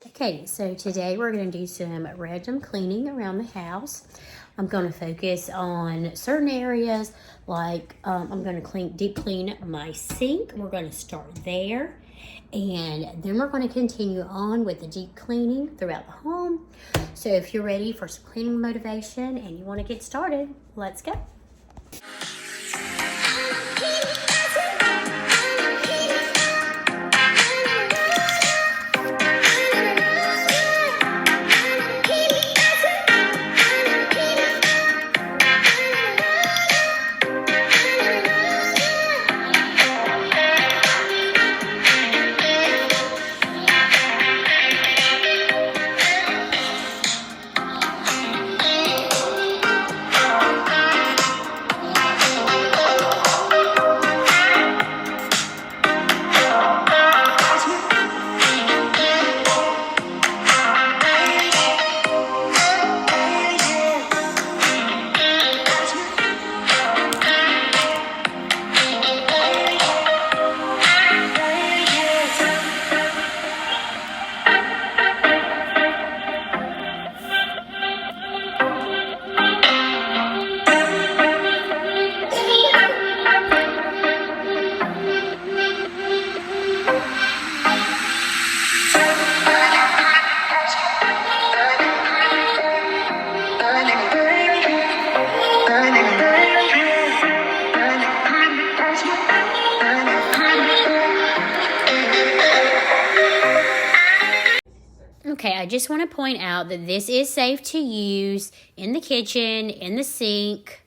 Okay, so today we're going to do some random cleaning around the house. I'm going to focus on certain areas, like I'm going to deep clean my sink. We're going to start there, and then we're going to continue on with the deep cleaning throughout the home. So if you're ready for some cleaning motivation and you want to get started, let's go. Okay, I just want to point out that this is safe to use in the kitchen, in the sink,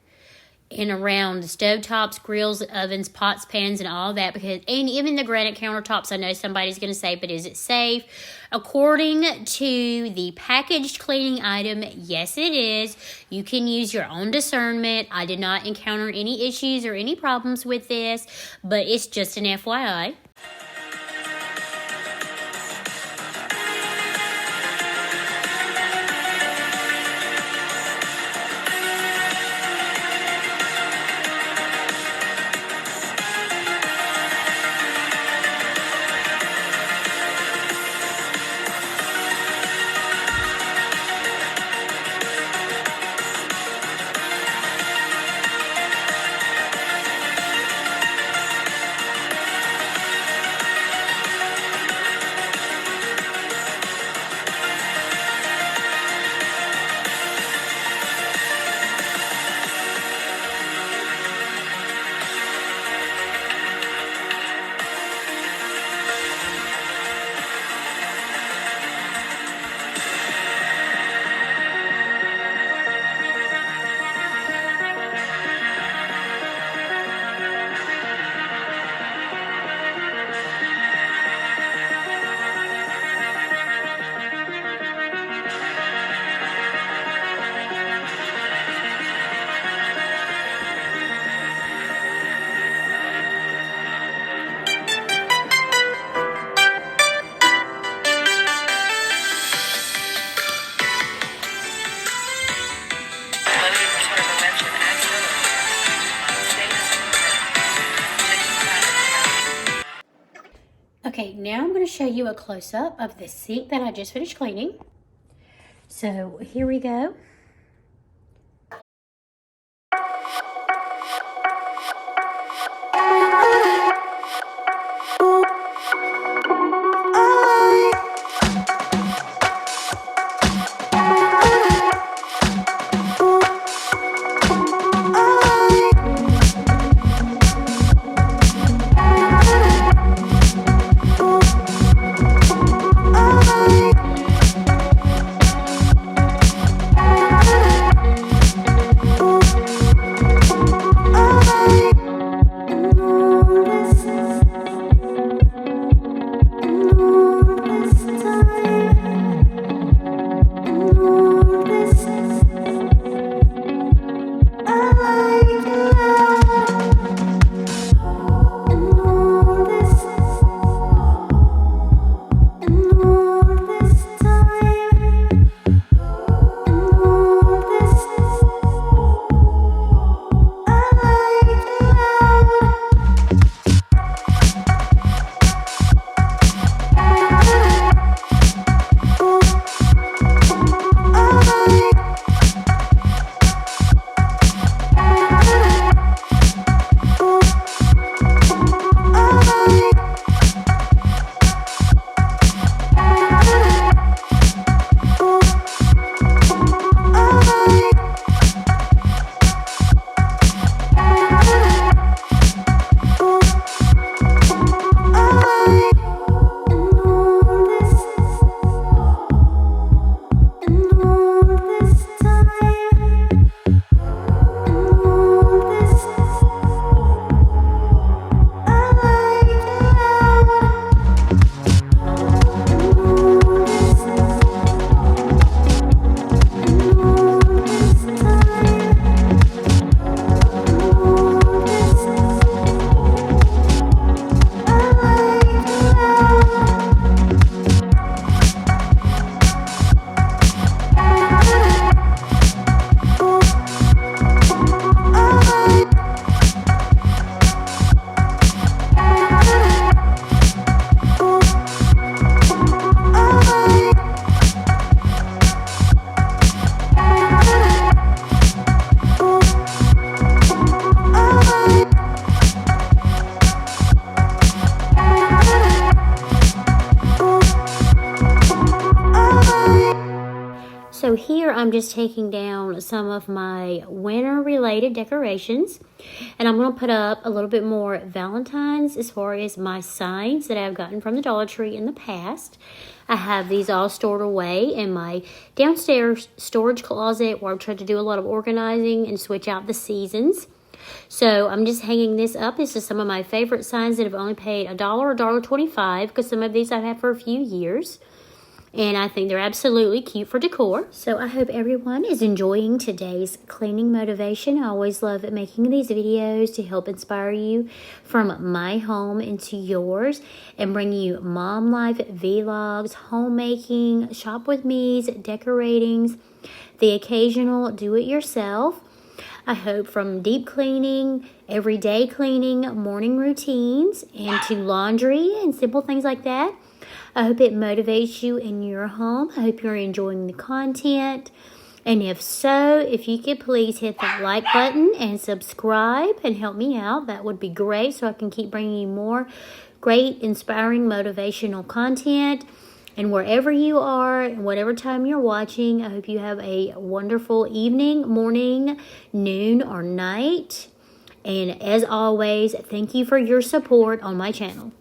and around the stovetops, grills, ovens, pots, pans, and all that. And even the granite countertops, I know somebody's going to say, but is it safe? According to the packaged cleaning item, yes, it is. You can use your own discernment. I did not encounter any issues or any problems with this, but it's just an FYI. Okay, now I'm going to show you a close-up of the sink that I just finished cleaning. So here we go. So here I'm just taking down some of my winter related decorations, and I'm going to put up a little bit more Valentine's as far as my signs that I've gotten from the Dollar Tree in the past. I have these all stored away in my downstairs storage closet where I've tried to do a lot of organizing and switch out the seasons. So I'm just hanging this up. This is some of my favorite signs that have only paid $1 or $1.25, because some of these I've had for a few years. And I think they're absolutely cute for decor. So I hope everyone is enjoying today's cleaning motivation. I always love making these videos to help inspire you from my home into yours and bring you mom life vlogs, homemaking, shop with me's, decoratings, the occasional do-it-yourself. I hope from deep cleaning, everyday cleaning, morning routines, and to laundry and simple things like that. I hope it motivates you in your home. I hope you're enjoying the content. And if so, if you could please hit the like button and subscribe and help me out, that would be great, so I can keep bringing you more great, inspiring, motivational content. And wherever you are, whatever time you're watching, I hope you have a wonderful evening, morning, noon, or night. And as always, thank you for your support on my channel.